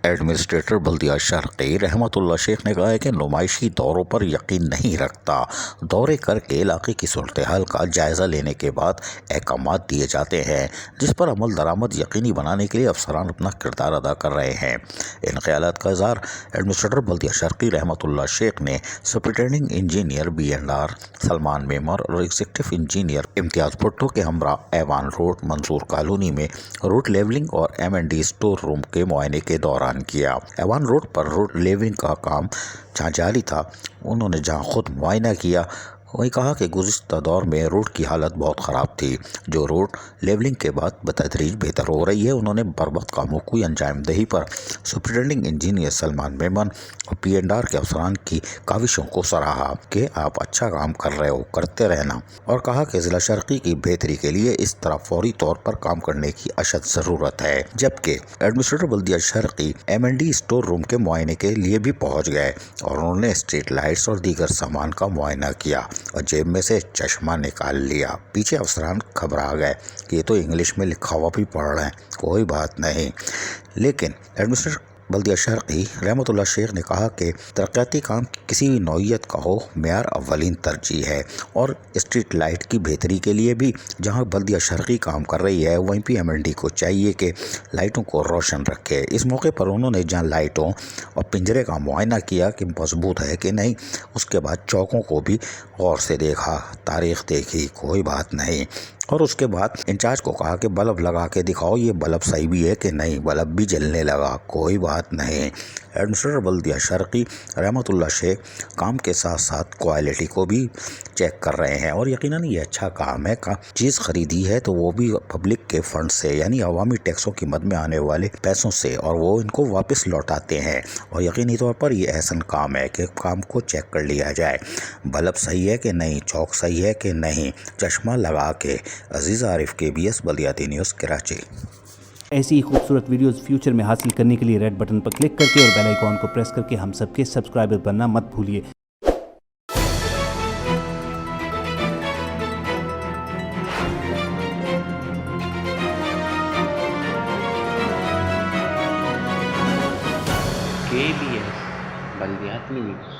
Administrator بلدیہ شرقی رحمت اللہ شیخ نے کہا ہے کہ نمائشی دوروں پر یقین نہیں رکھتا۔ دورے کر کے علاقے کی صورتحال کا جائزہ لینے کے بعد احکامات دیے جاتے ہیں، جس پر عمل درآمد یقینی بنانے کے لیے افسران اپنا کردار ادا کر رہے ہیں۔ ان خیالات کا اظہار ایڈمنسٹریٹر بلدیہ شرقی رحمت اللہ شیخ نے سپرنٹینڈنگ انجینئر B&R سلمان میمر اور ایگزیکٹو انجینئر امتیاز بھٹو کے ہمراہ ایوان روڈ منصور کالونی میں روڈ لیولنگ اور M&D اسٹور روم کے معائنے کے دوران کیا۔ ایوان روڈ پر روڈ لیولنگ کا کام جہاں جاری تھا، انہوں نے جہاں خود معائنہ کیا، وہیں کہا کہ گزشتہ دور میں روڈ کی حالت بہت خراب تھی، جو روڈ لیولنگ کے بعد بتدریج بہتر ہو رہی ہے۔ انہوں نے برباد کاموں کی انجام دہی پر سپرنٹینڈنگ انجینئر سلمان میمن اور B&R کے افسران کی کاوشوں کو سراہا کہ آپ اچھا کام کر رہے ہو، کرتے رہنا، اور کہا کہ ضلع شرقی کی بہتری کے لیے اس طرح فوری طور پر کام کرنے کی اشد ضرورت ہے۔ جبکہ ایڈمنسٹریٹر بلدیہ شرقی M&D اسٹور روم کے معائنے کے لیے بھی پہنچ گئے اور انہوں نے اسٹریٹ لائٹس اور دیگر سامان کا معائنہ کیا اور جیب میں سے چشمہ نکال لیا۔ پیچھے افسران گھبرا گئے کہ یہ تو انگلش میں لکھا ہوا بھی پڑھ رہے ہیں، کوئی بات نہیں، لیکن ایڈمنسٹریٹر بلدیہ شرقی رحمت اللہ شیخ نے کہا کہ ترقیاتی کام کسی بھی نوعیت کا ہو، معیار اولین ترجیح ہے، اور اسٹریٹ لائٹ کی بہتری کے لیے بھی جہاں بلدیہ شرقی کام کر رہی ہے وہیں پہ M&D کو چاہیے کہ لائٹوں کو روشن رکھے۔ اس موقع پر انہوں نے جہاں لائٹوں اور پنجرے کا معائنہ کیا کہ مضبوط ہے کہ نہیں، اس کے بعد چوکوں کو بھی غور سے دیکھا، تاریخ دیکھی، کوئی بات نہیں، اور اس کے بعد انچارج کو کہا کہ بلب لگا کے دکھاؤ یہ بلب صحیح بھی ہے کہ نہیں، بلب بھی جلنے لگا، کوئی بات نہیں۔ ایڈمنسٹریٹر بلدیہ شرقی رحمت اللہ شیخ کام کے ساتھ ساتھ کوالٹی کو بھی چیک کر رہے ہیں، اور یقیناً یہ اچھا کام ہے۔ چیز خریدی ہے تو وہ بھی پبلک کے فنڈ سے، یعنی عوامی ٹیکسوں کی مد میں آنے والے پیسوں سے، اور وہ ان کو واپس لوٹاتے ہیں، اور یقینی طور پر یہ احسن کام ہے کہ کام کو چیک کر لیا جائے، بلب صحیح ہے کہ نہیں، چوک صحیح ہے کہ نہیں، چشمہ لگا کے۔ عزیز عارف KBS بلدیاتی نیوز کراچی۔ ایسی ہی خوبصورت ویڈیوز فیوچر میں حاصل کرنے کے لیے ریڈ بٹن پر کلک کر کے اور بیل آئیکن کو پریس کر کے ہم سب کے سبسکرائبر بننا مت بھولیے۔ KBS بلدیاتی نیوز